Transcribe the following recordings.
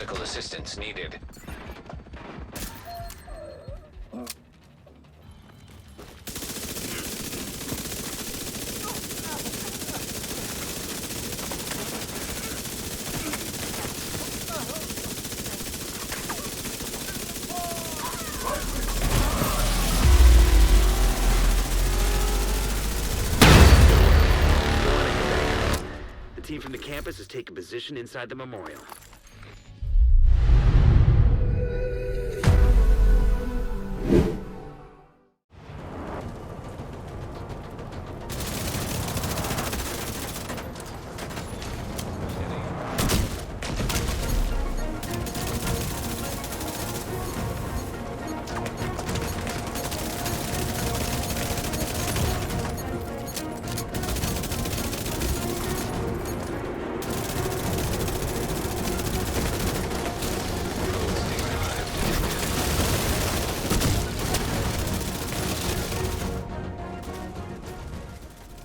Medical assistance needed. The team from the campus has taken position inside the memorial.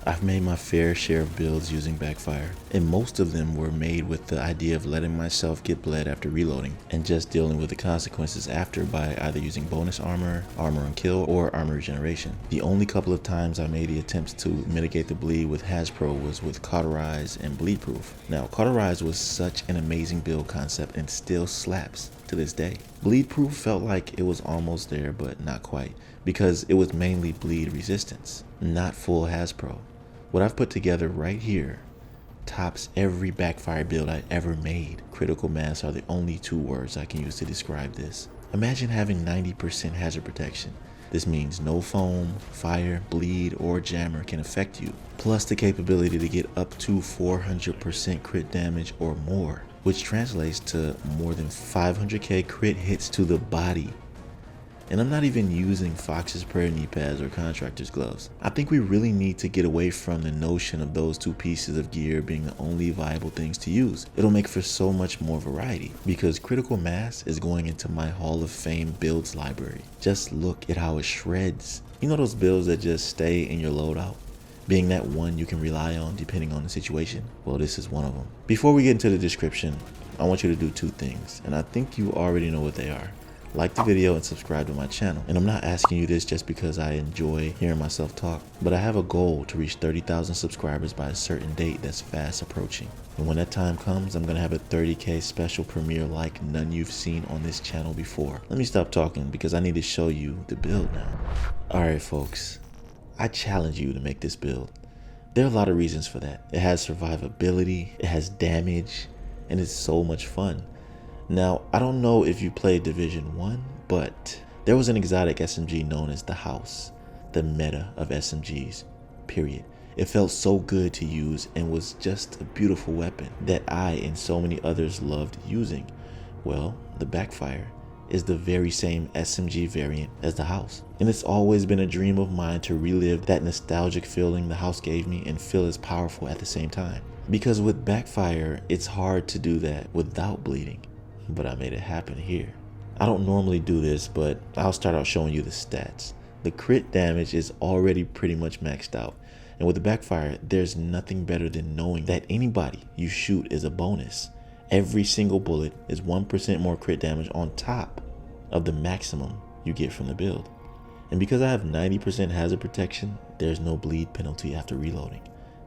I've made my fair share of builds using backfire, and most of them were made with the idea of letting myself get bled after reloading, and just dealing with the consequences after by either using bonus armor, armor on kill, or armor regeneration. The only couple of times I made the attempts to mitigate the bleed with 𝐻𝑃ro was with 𝐒𝐞𝐜𝐢𝐚𝐥 and bleed proof. Now, 𝐒𝐞𝐜𝐢𝐚𝐥 was such an amazing build concept and still slaps to this day. Bleed proof felt like it was almost there, but not quite, because it was mainly bleed resistance, not full 𝐻𝑃ro. What I've put together right here tops every backfire build I ever made. Critical mass are the only two words I can use to describe this. Imagine having 90% hazard protection. This means no foam, fire, bleed, or jammer can affect you, plus the capability to get up to 400% crit damage or more, which translates to more than 500k crit hits to the body. And I'm not even using Fox's prayer knee pads or contractor's gloves. I think we really need to get away from the notion of those two pieces of gear being the only viable things to use. It'll make for so much more variety, because critical mass is going into my Hall of Fame builds library. Just look at how it shreds. You know those builds that just stay in your loadout, being that one you can rely on depending on the situation? Well, this is one of them. Before we get into the description, I want you to do two things, and I think you already know what they are. Like the video and subscribe to my channel. And I'm not asking you this just because I enjoy hearing myself talk, but I have a goal to reach 30,000 subscribers by a certain date that's fast approaching. And when that time comes, I'm gonna have a 30k special premiere like none you've seen on this channel before. Let me stop talking because I need to show you the build now. Alright folks, I challenge you to make this build. There are a lot of reasons for that. It has survivability, it has damage, and it's so much fun. Now, I don't know if you played Division 1, but there was an exotic SMG known as the House, the meta of SMGs, period. It felt so good to use and was just a beautiful weapon that I and so many others loved using. Well, the Backfire is the very same SMG variant as the House. And it's always been a dream of mine to relive that nostalgic feeling the House gave me and feel as powerful at the same time. Because with Backfire, it's hard to do that without bleeding. But I made it happen here. I don't normally do this, but I'll start out showing you the stats. The crit damage is already pretty much maxed out, and with the backfire, there's nothing better than knowing that anybody you shoot is a bonus. Every single bullet is 1% more crit damage on top of the maximum you get from the build. And because I have 90% hazard protection, there's no bleed penalty after reloading.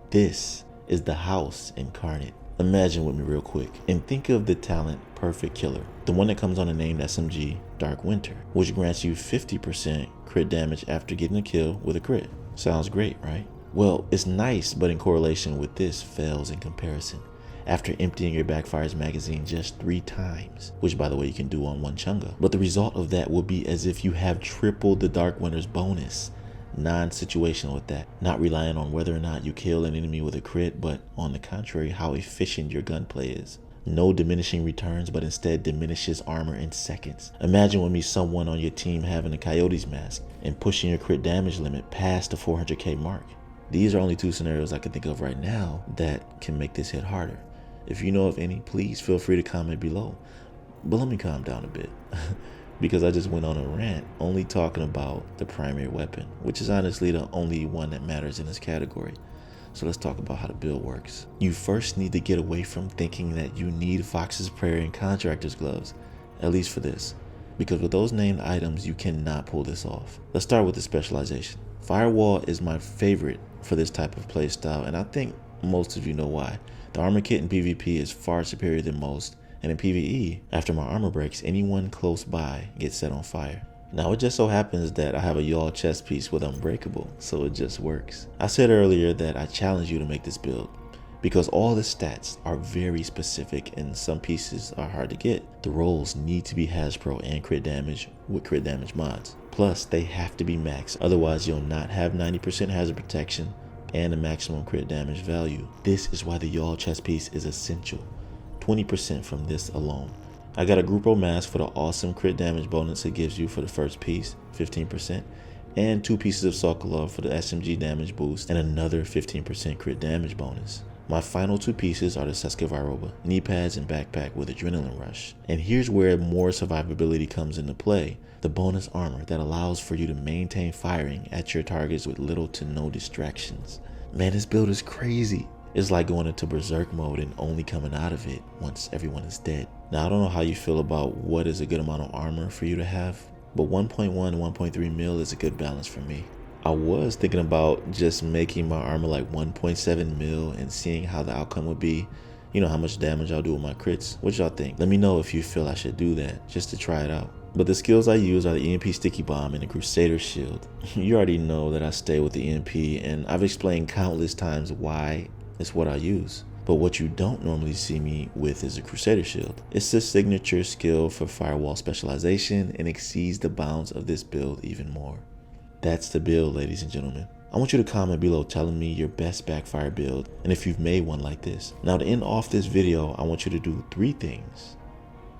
This is the House incarnate. Imagine with me real quick and think of the talent Perfect Killer, the one that comes on the named SMG Dark Winter, which grants you 50% crit damage after getting a kill with a crit. Sounds great, right? Well, it's nice, but in correlation with this fails in comparison. After emptying your Backfire's magazine just 3 times, which by the way you can do on one chunga. But the result of that will be as if you have tripled the Dark Winter's bonus. Non-situational with that, not relying on whether or not you kill an enemy with a crit, but on the contrary, how efficient your gunplay is. No diminishing returns, but instead diminishes armor in seconds. Imagine with me someone on your team having a Coyote's mask and pushing your crit damage limit past the 400k mark. These are only 2 scenarios I can think of right now that can make this hit harder. If you know of any, please feel free to comment below. But let me calm down a bit. Because I just went on a rant only talking about the primary weapon, which is honestly the only one that matters in this category. So let's talk about how the build works. You first need to get away from thinking that you need Fox's Prairie and Contractor's gloves, at least for this, because with those named items you cannot pull this off. Let's start with the specialization. Firewall is my favorite for this type of playstyle, and I think most of you know why. The armor kit in PvP is far superior than most, and in PvE, after my armor breaks, anyone close by gets set on fire. Now it just so happens that I have a y'all chest piece with Unbreakable, so it just works. I said earlier that I challenge you to make this build, because all the stats are very specific and some pieces are hard to get. The rolls need to be Hasbro and crit damage with crit damage mods. Plus they have to be maxed, otherwise you'll not have 90% hazard protection and a maximum crit damage value. This is why the y'all chest piece is essential. 20% from this alone. I got a Grupo mask for the awesome crit damage bonus it gives you for the first piece, 15%, and 2 pieces of Sokolov for the SMG damage boost and another 15% crit damage bonus. My final 2 pieces are the Sesquivaroba, knee pads and backpack with Adrenaline Rush. And here's where more survivability comes into play, the bonus armor that allows for you to maintain firing at your targets with little to no distractions. Man, this build is crazy. It's like going into berserk mode and only coming out of it once everyone is dead. Now I don't know how you feel about what is a good amount of armor for you to have, but 1.1 and 1.3 mil is a good balance for me. I was thinking about just making my armor like 1.7 mil and seeing how the outcome would be. You know, how much damage I'll do with my crits. What y'all think? Let me know if you feel I should do that, just to try it out. But the skills I use are the EMP Sticky Bomb and the Crusader Shield. You already know that I stay with the EMP, and I've explained countless times why it's what I use. But what you don't normally see me with is a Crusader Shield. It's the signature skill for Firewall specialization and exceeds the bounds of this build even more. That's the build, ladies and gentlemen. I want you to comment below telling me your best backfire build and if you've made one like this. Now to end off this video, I want you to do 3 things.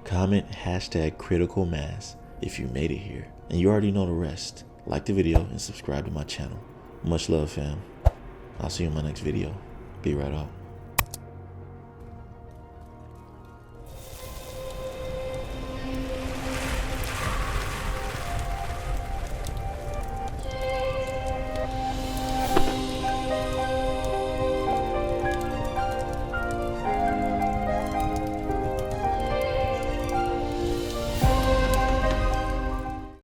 Comment #CriticalMass if you made it here. And you already know the rest. Like the video and subscribe to my channel. Much love, fam. I'll see you in my next video. Be right out.